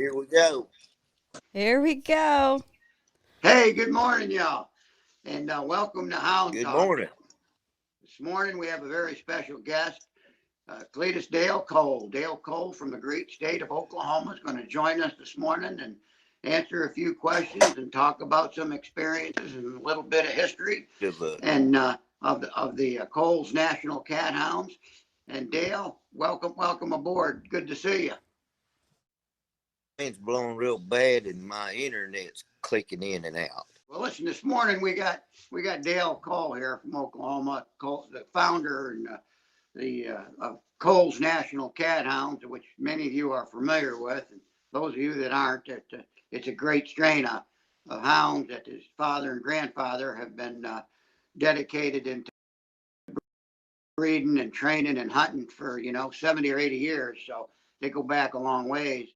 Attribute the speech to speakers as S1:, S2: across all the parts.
S1: Here we go.
S2: Here we go.
S3: Hey, good morning, y'all, and welcome to Hound
S1: Good
S3: Talk.
S1: morning.
S3: This morning we have a very special guest, Cletis Dale Cole. Dale Cole from the great state of Oklahoma is going to join us this morning and answer a few questions and talk about some experiences and a little bit of history and of the Cole's National CatHounds. And Dale, welcome aboard. Good to see you.
S1: Wind's blowing real bad and my internet's clicking in and out.
S3: Well, listen, this morning we got Dale Cole here from Oklahoma, Cole, the founder and of Cole's National CatHounds, which many of you are familiar with, and those of you that aren't, it's a great strain of hounds that his father and grandfather have been dedicated into breeding and training and hunting for 70 or 80 years. So they go back a long ways.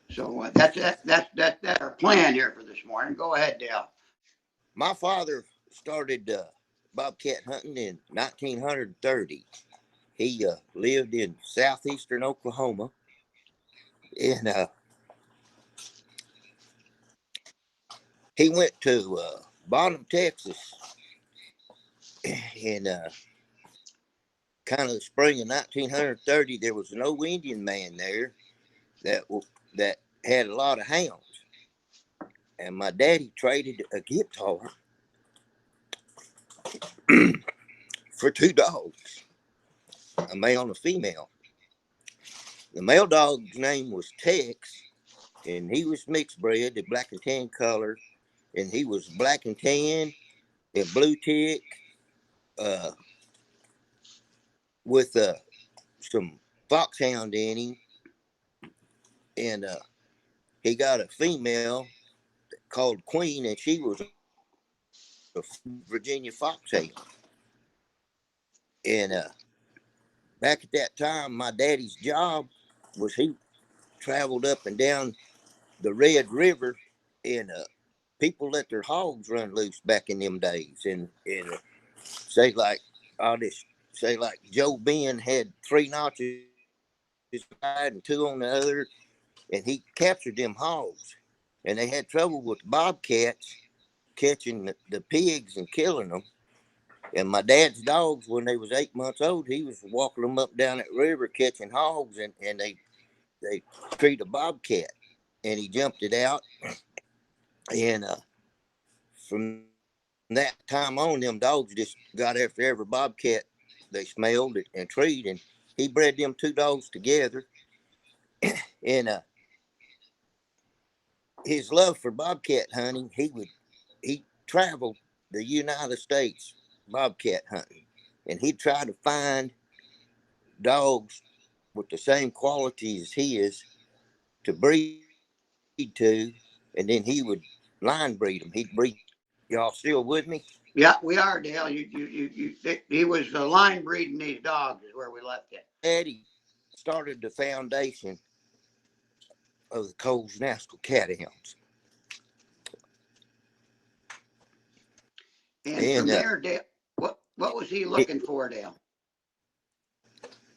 S3: So that's our plan here for this morning. Go ahead, Dale.
S1: My father started bobcat hunting in 1930. He lived in southeastern Oklahoma, and he went to Bottom, Texas, in kind of the spring of 1930. There was an old Indian man there that had a lot of hounds, and my daddy traded a guitar for two dogs, a male and a female. The male dog's name was Tex, and he was mixed bred, the black and tan color, and he was black and tan and blue tick, with some foxhound in him, and he got a female called Queen, and she was a Virginia foxhound. And back at that time, my daddy's job was he traveled up and down the Red River, and people let their hogs run loose back in them days. And say like, I'll just say like Joe Ben had 3 notches side and 2 on the other, and he captured them hogs. And they had trouble with bobcats catching the pigs and killing them. And my dad's dogs, when they was 8 months old, he was walking them up down that river catching hogs, and they treated a bobcat, and he jumped it out. And from that time on, them dogs just got after every bobcat they smelled it and treated. And he bred them 2 dogs together. And his love for bobcat hunting, he traveled the United States bobcat hunting, and he'd try to find dogs with the same quality as his to breed to, and then he would line breed them. He'd breed. Y'all still with me?
S3: Yeah, we are, Dale. He was line breeding these dogs is where we left it.
S1: Eddie started the foundation of the Cole's National CatHounds.
S3: And from there, Dale, what was he looking for, Dale?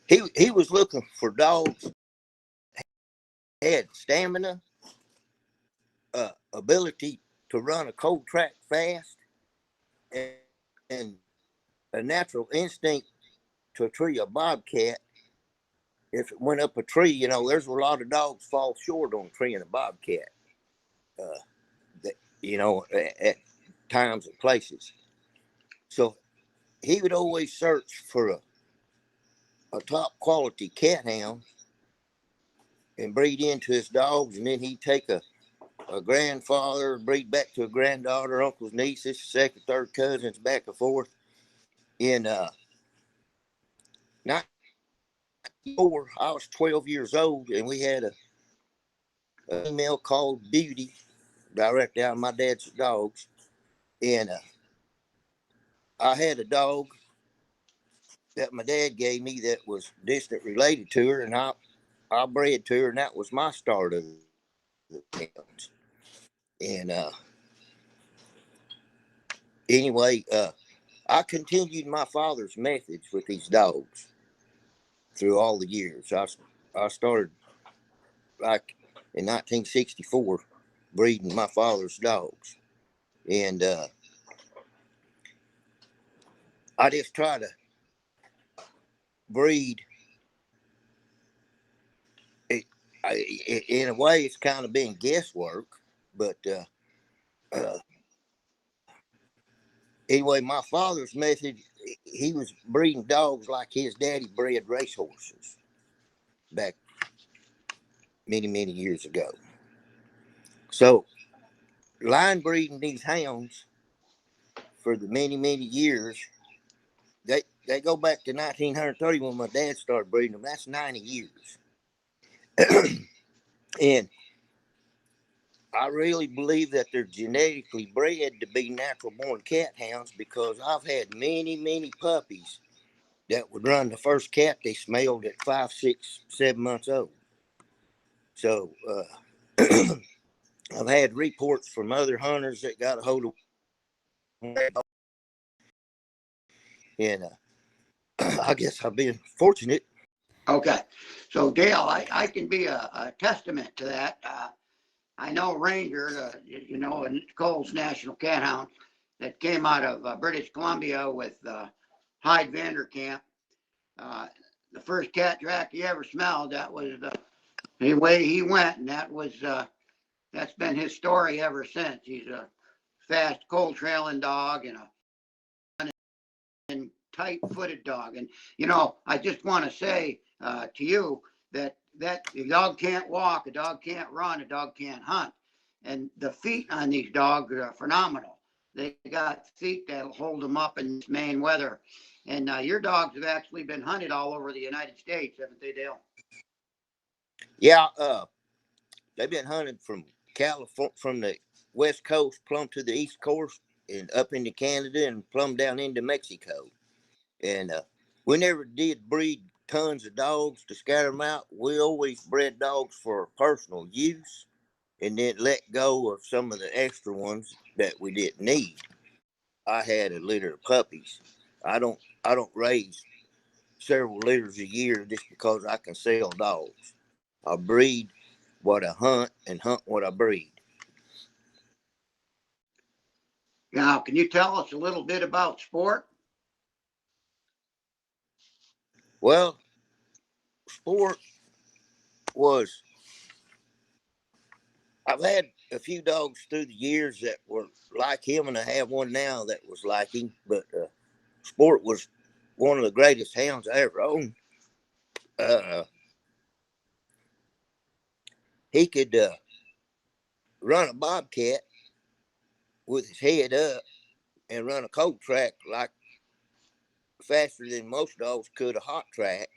S1: He was looking for dogs had stamina, ability to run a cold track fast, and a natural instinct to tree a bobcat. If it went up a tree, there's a lot of dogs fall short on treeing a bobcat, at times and places. So he would always search for a top quality cat hound and breed into his dogs, and then he'd take a grandfather, breed back to a granddaughter, uncles, nieces, second, third cousins, back and forth. In 1994, I was 12 years old, and we had a female called Beauty, direct out of my dad's dogs. And I had a dog that my dad gave me that was distant related to her, and I bred to her, and that was my start of the hounds. And anyway, I continued my father's methods with these dogs through all the years. I started like in 1964 breeding my father's dogs. And I just try to breed. In a way, it's kind of been guesswork, but anyway, my father's method, he was breeding dogs like his daddy bred racehorses back many, many years ago. So, line breeding these hounds for the many, many years, they go back to 1930 when my dad started breeding them. That's 90 years. And I really believe that they're genetically bred to be natural born cat hounds, because I've had many, many puppies that would run the first cat they smelled at 5, 6, 7 months old. So I've had reports from other hunters that got a hold of, and I guess I've been fortunate.
S3: Okay. So, Dale, I can be a testament to that. I know Ranger, and Cole's National CatHound that came out of British Columbia with Hyde Vanderkamp. The first cat track he ever smelled, that was the way he went, and that's been his story ever since. He's a fast, cold trailing dog and a tight-footed dog. And I just want to say to you that a dog can't walk, a dog can't run, a dog can't hunt. And the feet on these dogs are phenomenal. They got feet that'll hold them up in Maine weather. And your dogs have actually been hunted all over the United States, haven't they, Dale?
S1: Yeah, they've been hunted from California, from the West Coast, plumb to the East Coast, and up into Canada, and plumb down into Mexico. And we never did breed tons of dogs to scatter them out. We always bred dogs for personal use, and then let go of some of the extra ones that we didn't need. I had a litter of puppies. I don't raise several litters a year just because I can sell dogs. I breed what I hunt and hunt what I breed.
S3: Now, can you tell us a little bit about sport?
S1: Well, sport was, I've had a few dogs through the years that were like him, and I have one now that was like him. But Sport was one of the greatest hounds I ever owned. He could run a Bobcat with his head up and run a cold track like faster than most dogs could a hot track.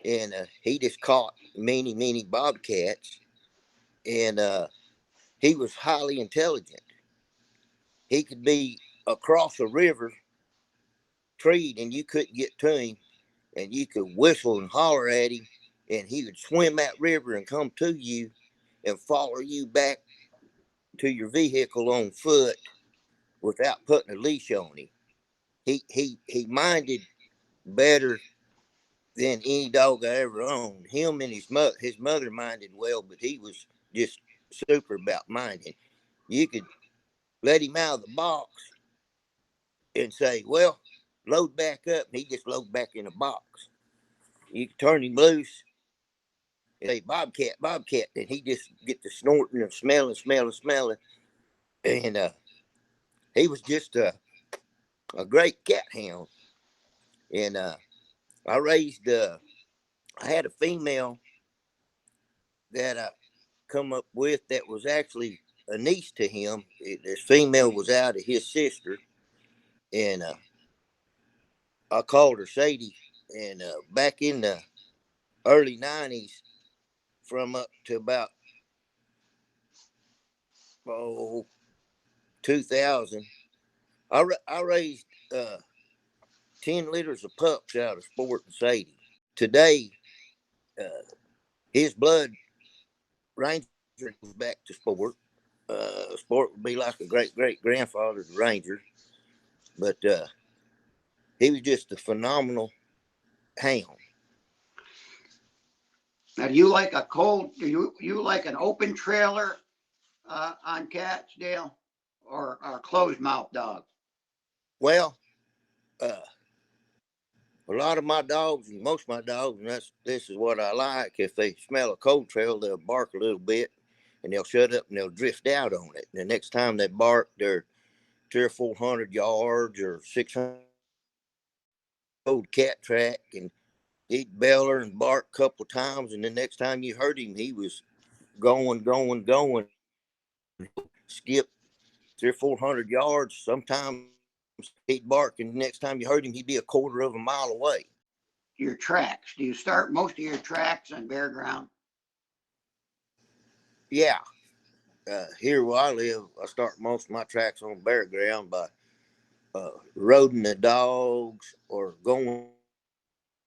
S1: And he just caught many, many Bobcats. And he was highly intelligent. He could be across a river treed and you couldn't get to him, and you could whistle and holler at him, and he would swim that river and come to you and follow you back to your vehicle on foot without putting a leash on him. He minded better than any dog I ever owned. Him and his mother minded well, but he was just super about minding. You could let him out of the box and say, "Well, load back up," and he just load back in the box. You could turn him loose and say, "Bobcat, Bobcat," and he just get to snorting and smelling. And he was just a great cat hound. And I raised, I had a female that I come up with that was actually a niece to him. This female was out of his sister, and I called her Sadie. And back in the early 90s, from up to about 2000, I raised 10 litters of pups out of Sport and Sadie. Today, his blood Ranger goes back to Sport. Sport would be like a great grandfather to Ranger, but he was just a phenomenal hound.
S3: Now, do you like a cold? Do you like an open trailer on cats, Dale, or a closed mouth dog?
S1: Well, uh, a lot of my dogs, and most of my dogs, and this is what I like. If they smell a cold trail, they'll bark a little bit, and they'll shut up and they'll drift out on it. And the next time they bark, they're 300 or 400 yards or 600 old cat track, and he'd beller and bark a couple of times, and the next time you heard him, he was going, skip 300 or 400 yards. Sometimes he'd bark, and the next time you heard him, he'd be a quarter of a mile away.
S3: Your tracks. Do you start most of your tracks on bare ground?
S1: Yeah. Here where I live, I start most of my tracks on bare ground by roading the dogs or going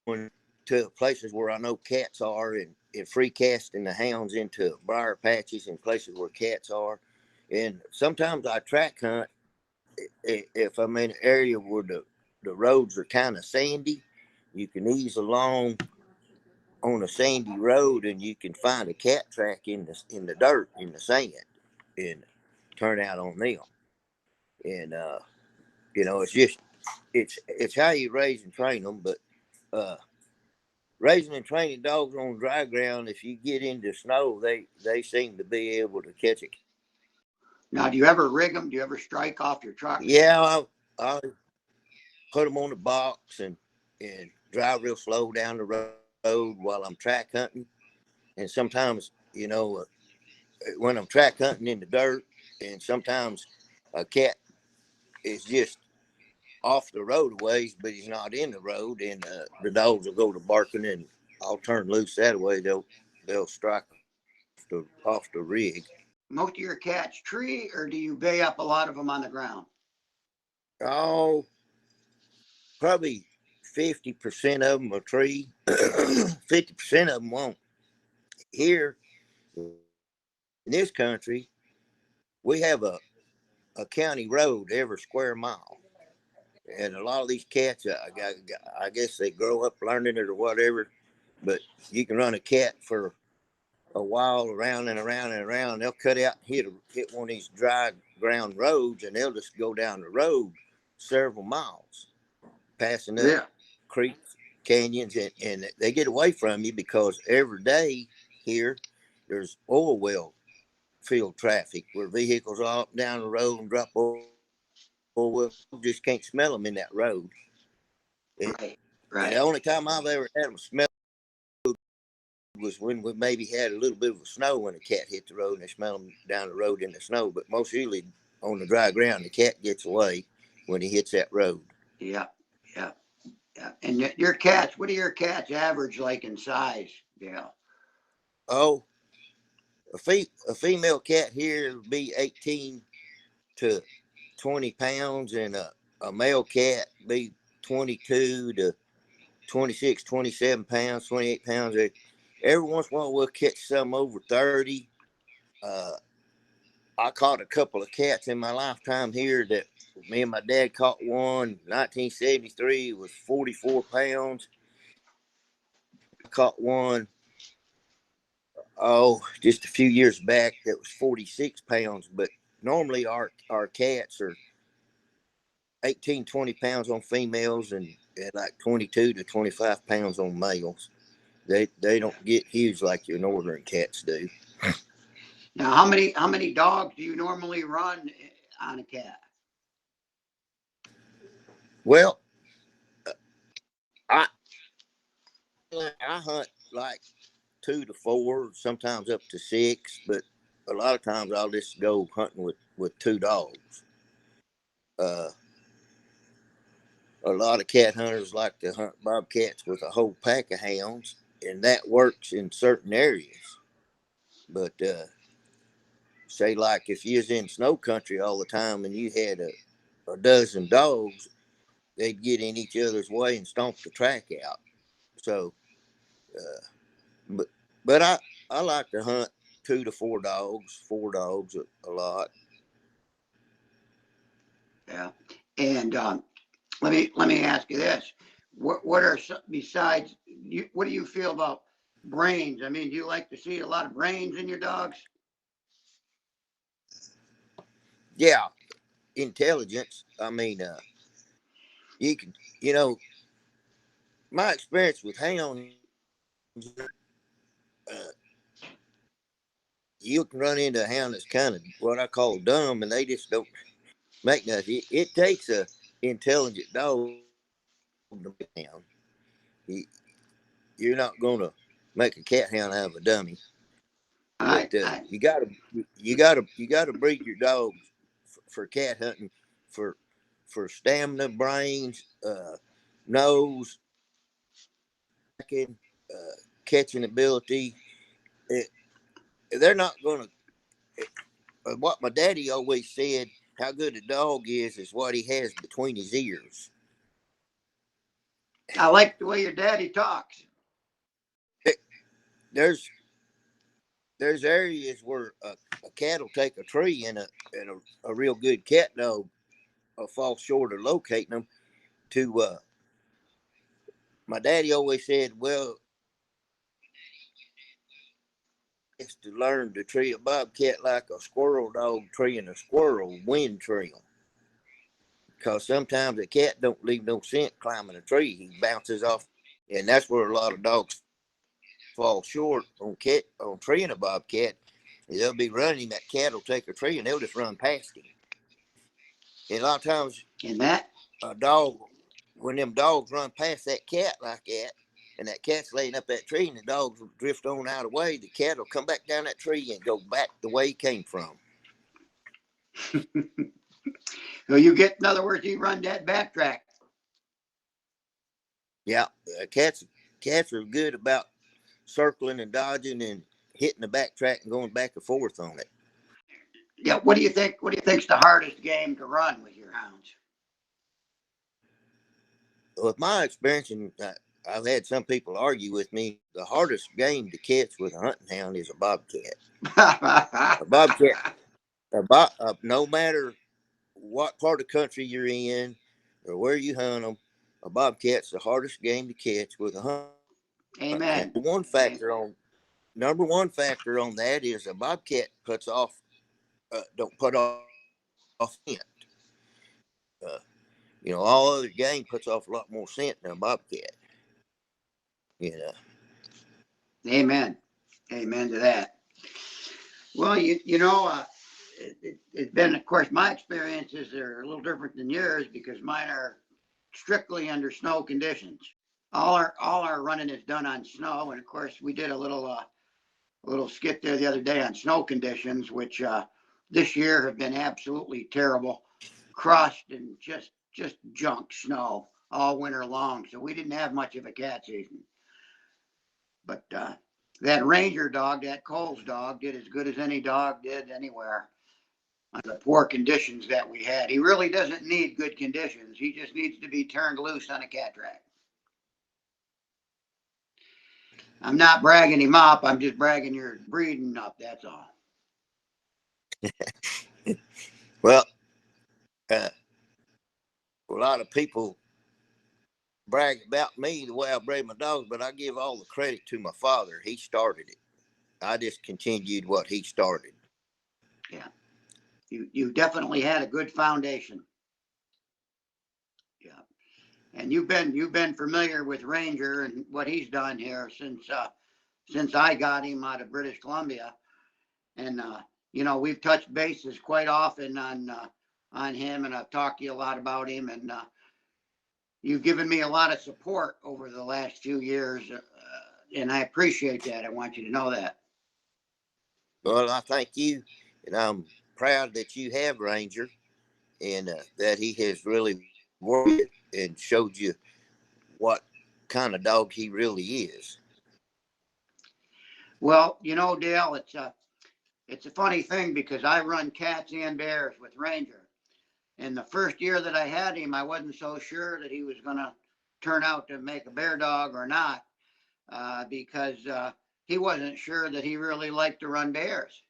S1: to places where I know cats are, and free casting the hounds into briar patches and places where cats are. And sometimes I track hunt if I'm in an area where the roads are kind of sandy. You can ease along on a sandy road, and you can find a cat track in the dirt, in the sand, and turn out on them. And it's just it's how you raise and train them. But raising and training dogs on dry ground, if you get into snow, they seem to be able to catch it.
S3: Now, do you ever rig them? Do you ever strike off your truck?
S1: Yeah, I put them on the box and drive real slow down the road while I'm track hunting. And sometimes, when I'm track hunting in the dirt, and sometimes a cat is just off the road a ways, but he's not in the road, and the dogs will go to barking, and I'll turn loose that way. They'll strike off the rig.
S3: Most of your cats tree, or do you bay up a lot of them on the ground?
S1: Oh, probably 50% of them are tree. 50% of them won't. Here in this country, we have a county road every square mile. And a lot of these cats, I guess they grow up learning it or whatever, but you can run a cat for a while around and around and around. They'll cut out and hit one of these dry ground roads, and they'll just go down the road several miles, passing up
S3: Yeah.
S1: creeks, canyons, and they get away from you because every day here there's oil well field traffic where vehicles are up and down the road and drop oil well. Just can't smell them in that road.
S3: Right.
S1: And the
S3: Right.
S1: only time I've ever had them smell was when we maybe had a little bit of snow when a cat hit the road, and they smell them down the road in the snow. But most usually on the dry ground, the cat gets away when he hits that road.
S3: Yeah. Yeah. Yeah. And your cats, what do your cats average like in size, Dale?
S1: Oh, a female cat here would be 18 to 20 pounds, and a male cat be 22 to 26, 27 pounds, 28 pounds. Every once in a while, we'll catch some over 30. Uh, I caught a couple of cats in my lifetime here that me and my dad caught one 1973, was 44 pounds. I caught one, just a few years back that was 46 pounds. But normally our cats are 18, 20 pounds on females, and like 22 to 25 pounds on males. They don't get huge like your northern cats do.
S3: Now, how many dogs do you normally run on a cat?
S1: Well, I I hunt like 2 to 4, sometimes up to 6, but a lot of times I'll just go hunting with 2 dogs. Uh, a lot of cat hunters like to hunt bobcats with a whole pack of hounds, and that works in certain areas. But say like if you was in snow country all the time and you had a dozen dogs, they'd get in each other's way and stomp the track out. So, uh, but but I like to hunt 2 to 4 dogs a lot.
S3: Yeah. And let me ask you this: what are some, besides you? What do you feel about brains. I mean, do you like to see a lot of brains in your dogs?
S1: Yeah, intelligence. I mean, you can, you know, my experience with hounds, uh, you can run into a hound that's kind of what I call dumb, and they just don't make nothing. It takes a intelligent dog to make a hound. You, you're not gonna make a cat hound out of a dummy, but
S3: I
S1: you gotta breed your dogs for cat hunting, for stamina, brains, nose, catching ability. Eh, they're not gonna. What my daddy always said: how good a dog is what he has between his ears.
S3: I like the way your daddy talks.
S1: Eh, There's areas where a cat will take a tree, and a real good cat dog will fall short of locating them. To My daddy always said, well, it's to learn to tree a bobcat like a squirrel dog treeing a squirrel wind tree 'em. Because sometimes a cat don't leave no scent climbing a tree. He bounces off, and that's where a lot of dogs fall short on treeing a bobcat. They'll be running, that cat will take a tree and they'll just run past him. And a lot of times,
S3: And that,
S1: a dog, when them dogs run past that cat like that, and that cat's laying up that tree, and the dogs will drift on out of the way, the cat will come back down that tree and go back the way he came from.
S3: so you get, in other words, you run that backtrack.
S1: Yeah, cats are good about circling and dodging and hitting the backtrack and going back and forth on it.
S3: Yeah. What do you think? What do you think's the hardest game to run with your hounds?
S1: With my experience, and I've had some people argue with me, the hardest game to catch with a hunting hound is a bobcat. A bobcat, no matter what part of the country you're in or where you hunt them, a bobcat's the hardest game to catch with a hunting hound.
S3: Amen.
S1: Number one factor on that is a bobcat puts off, don't put off scent. Uh, all other game puts off a lot more scent than a bobcat. You know.
S3: Amen. Amen to that. Well, it's been, of course, my experiences are a little different than yours because mine are strictly under snow conditions. All our running is done on snow, and of course, we did a little skit there the other day on snow conditions, which this year have been absolutely terrible, crushed and just junk snow all winter long. So we didn't have much of a cat season. But that Ranger dog, that Cole's dog, did as good as any dog did anywhere on the poor conditions that we had. He really doesn't need good conditions. He just needs to be turned loose on a cat track. I'm not bragging him up. I'm just bragging your breeding up. That's all.
S1: Well, uh, a lot of people brag about me the way I breed my dogs, but I give all the credit to my father. He started it. I just continued what he started.
S3: Yeah. You definitely had a good foundation. Yeah. And you've been familiar with Ranger and what he's done here since I got him out of British Columbia. And we've touched bases quite often on him, and I've talked to you a lot about him, and you've given me a lot of support over the last few years, and I appreciate that. I want you to know that.
S1: Well, I thank you, and I'm proud that you have Ranger, and that he has really worked and showed you what kind of dog he really is.
S3: Well, Dale, it's a funny thing because I run cats and bears with Ranger. And the first year that I had him, I wasn't so sure that he was going to turn out to make a bear dog or not, because he wasn't sure that he really liked to run bears.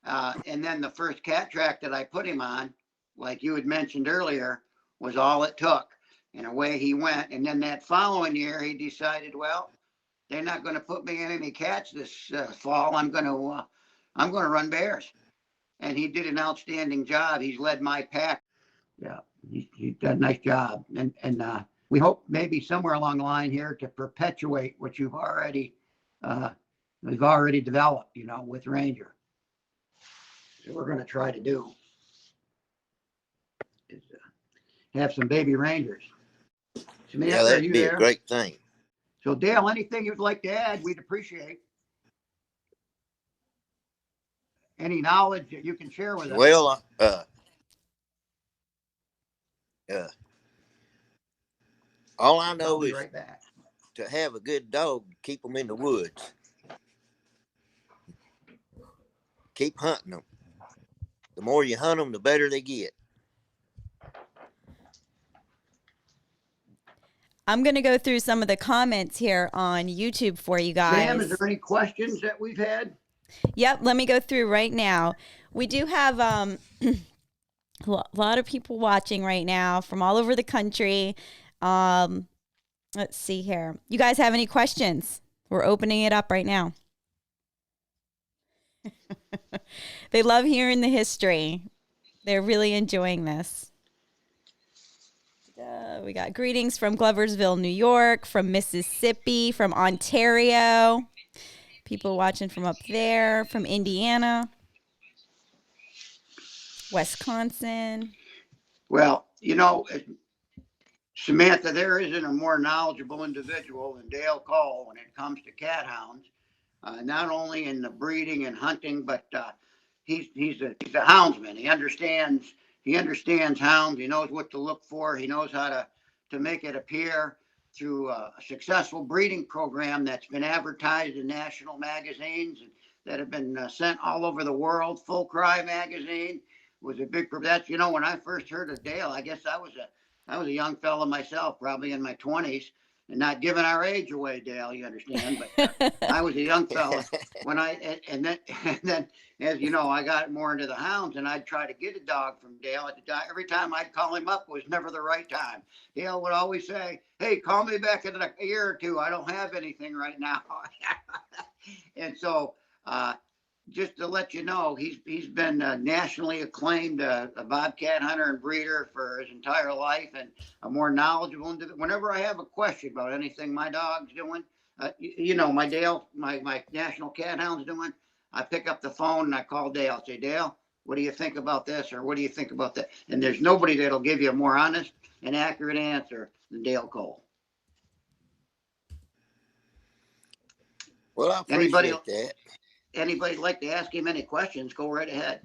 S3: And then the first cat track that I put him on, like you had mentioned earlier, was all it took. And away he went. And then that following year, he decided, well, they're not going to put me in any cats this fall. I'm going to run bears. And he did an outstanding job. He's led my pack. Yeah, he's done a nice job. And we hope maybe somewhere along the line here to perpetuate what we've already developed, you know, with Ranger. So we're going to try to do is have some baby Rangers. Samantha,
S1: Yeah, that'd be a great thing.
S3: So Dale, anything you'd like to add, we'd appreciate. Any knowledge that you can share with us?
S1: Well, all I know is
S3: right back.
S1: To have a good dog, keep them in the woods. Keep hunting them. The more you hunt them, the better they get.
S2: I'm going to go through some of the comments here on YouTube for you guys.
S3: Sam, is there any questions that we've had?
S2: Yep, let me go through right now. We do have a lot of people watching right now from all over the country. Let's see here. You guys have any questions? We're opening it up right now. They love hearing the history. They're really enjoying this. We got greetings from Gloversville, New York, from Mississippi, from Ontario. People watching from up there, from Indiana, Wisconsin.
S3: Well, you know, Samantha, there isn't a more knowledgeable individual than Dale Cole when it comes to CatHounds. Not only in the breeding and hunting, but he's a houndsman. He understands hounds. He knows what to look for. He knows how to make it appear through a successful breeding program that's been advertised in national magazines that have been sent all over the world. Full Cry magazine was a big. That's, you know, when I first heard of Dale, I guess I was a young fella myself, probably in my 20s. And not giving our age away, Dale, you understand, but I was a young fella when and then, as you know, I got more into the hounds, and I'd try to get a dog from Dale. Every time I'd call him up, it was never the right time. Dale would always say, "Hey, call me back in a year or two. I don't have anything right now." And so, just to let you know, he's been nationally acclaimed a Bobcat hunter and breeder for his entire life, and a more knowledgeable. Whenever I have a question about anything my dog's doing, you know, my National CatHounds doing, I pick up the phone and I call Dale. I say, Dale, what do you think about this, or what do you think about that? And there's nobody that'll give you a more honest and accurate answer than Dale Cole.
S1: Well, I appreciate that.
S3: Anybody like to ask him any questions, go right ahead.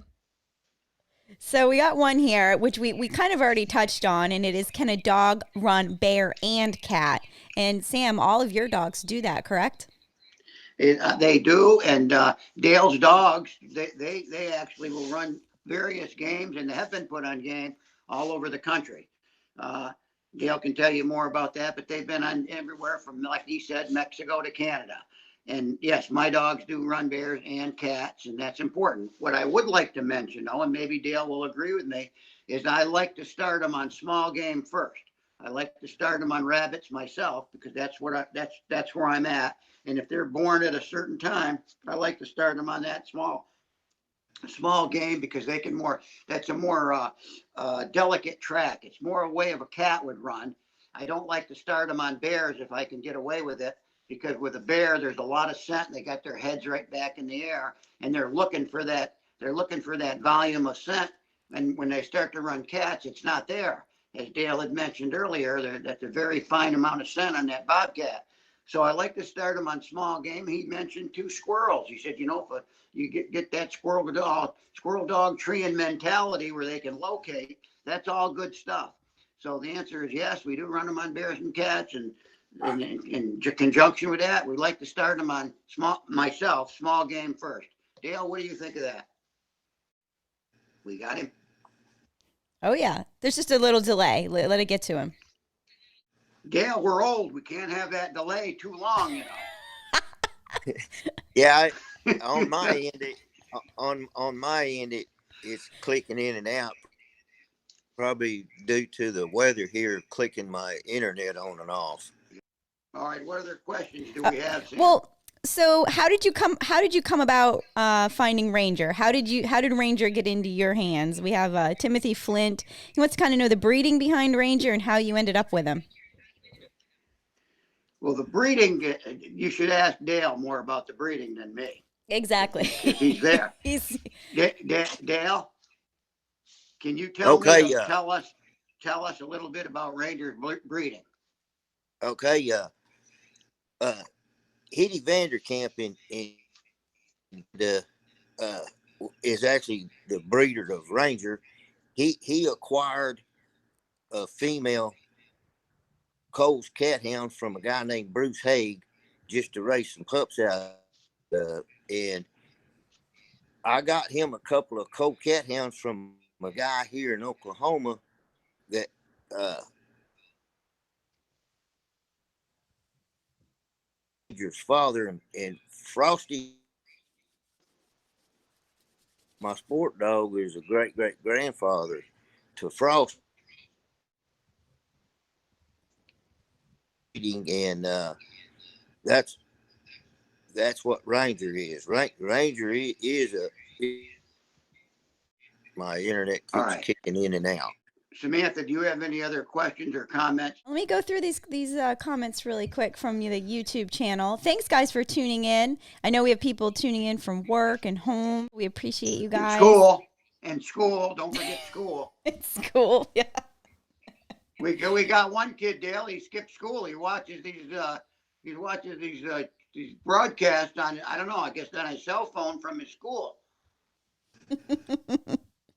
S2: So we got one here, which we kind of already touched on, and it is, can a dog run bear and cat? And Sam, all of your dogs do that, correct?
S3: They do, and Dale's dogs, they actually will run various games, and they have been put on game all over the country. Dale can tell you more about that, but they've been on everywhere from, like he said, Mexico to Canada. And yes, my dogs do run bears and cats, and that's important. What I would like to mention, though, and maybe Dale will agree with me, is I like to start them on small game first. I like to start them on rabbits myself, because that's where I'm at. And if they're born at a certain time, I like to start them on that small game, because they can that's a more delicate track. It's more a way of a cat would run. I don't like to start them on bears if I can get away with it, because with a bear, there's a lot of scent. They got their heads right back in the air, and they're looking for that volume of scent. And when they start to run cats, it's not there. As Dale had mentioned earlier, that's a very fine amount of scent on that Bobcat. So I like to start them on small game. He mentioned 2 squirrels. He said, you know, if you get that squirrel dog treeing mentality where they can locate, that's all good stuff. So the answer is yes, we do run them on bears and cats, and in conjunction with that, we like to start them on small game first. Dale, what do you think of that? We got him?
S2: Oh, yeah. There's just a little delay. Let it get to him.
S3: Dale, we're old. We can't have that delay too long, you know.
S1: Yeah, on my end, it's clicking in and out. Probably due to the weather here, clicking my internet on and off.
S3: All right, what other questions do we have, Sam?
S2: Well, so how did you come about finding Ranger? How did Ranger get into your hands? We have Timothy Flint. He wants to kind of know the breeding behind Ranger and how you ended up with him.
S3: Well, the breeding, you should ask Dale more about the breeding than me.
S2: Exactly.
S3: If he's there.
S2: He's
S3: Dale, can you tell
S1: Okay,
S3: me, tell us a little bit about Ranger's breeding?
S1: okay, Hitty Vanderkamp in the is actually the breeder of Ranger. He acquired a female Cole's CatHound from a guy named Bruce Haig just to raise some pups out. And I got him a couple of Cole CatHounds from a guy here in Oklahoma that Ranger's father and Frosty, my sport dog, is a great grandfather to Frost. And that's what Ranger is. Ranger is my internet
S3: All
S1: keeps
S3: right.
S1: kicking in and out.
S3: Samantha, do you have any other questions or comments?
S2: Let me go through these comments really quick from the YouTube channel. Thanks, guys, for tuning in. I know we have people tuning in from work and home. We appreciate you guys.
S3: School. Don't forget school.
S2: It's cool. Yeah.
S3: We got one kid, Dale. He skipped school. He watches these broadcasts on, I don't know, I guess on his cell phone from his school.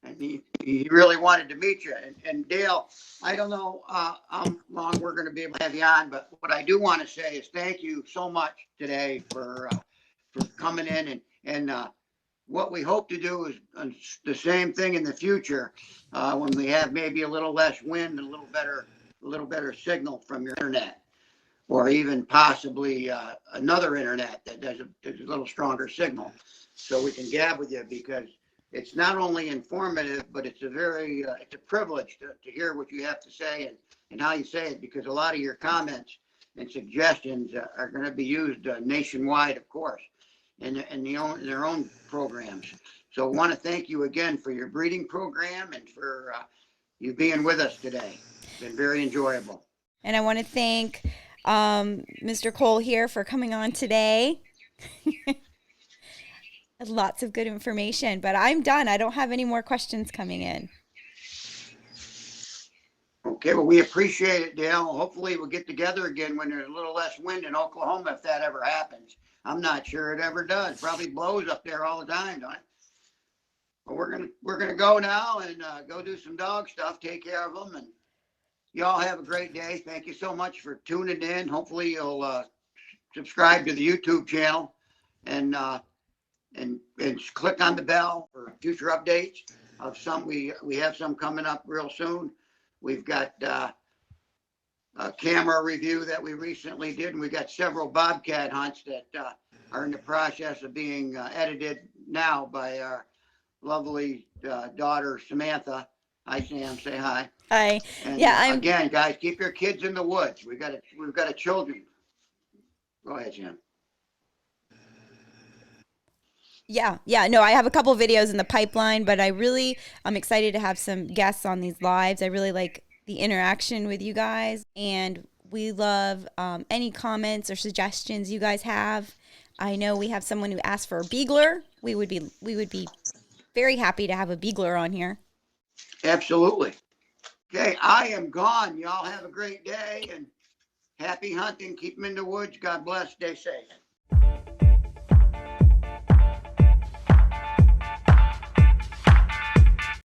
S3: And he really wanted to meet you. And Dale, I don't know how long we're going to be able to have you on, but what I do want to say is thank you so much today for coming in, and what we hope to do is the same thing in the future when we have maybe a little less wind and a little better signal from your internet, or even possibly another internet that does a little stronger signal, so we can gab with you, because it's not only informative, but it's a privilege to hear what you have to say and how you say it, because a lot of your comments and suggestions are going to be used nationwide, of course, in their own programs. So I want to thank you again for your breeding program and for you being with us today. It's been very enjoyable.
S2: And I want to thank Mr. Cole here for coming on today. Lots of good information, but I'm done. I don't have any more questions coming in.
S3: Okay, well, we appreciate it, Dale. Hopefully we'll get together again when there's a little less wind in Oklahoma, if that ever happens. I'm not sure it ever does. Probably blows up there all the time, don't it? But we're gonna go now and go do some dog stuff, take care of them, and y'all have a great day. Thank you so much for tuning in. Hopefully you'll subscribe to the YouTube channel and click on the bell for future updates of some. We have some coming up real soon. We've got a camera review that we recently did, and we got several Bobcat hunts that are in the process of being edited now by our lovely daughter, Samantha. Hi, Sam. Say hi.
S2: Hi.
S3: And
S2: yeah.
S3: Again, guys, keep your kids in the woods. We've got a children. Go ahead, Sam.
S2: Yeah. No, I have a couple videos in the pipeline, but I'm excited to have some guests on these lives. I really like the interaction with you guys, and we love any comments or suggestions you guys have. I know we have someone who asked for a beagler. We would be very happy to have a beagler on here.
S3: Absolutely. Okay, I am gone. Y'all have a great day and happy hunting. Keep them in the woods. God bless. Stay safe.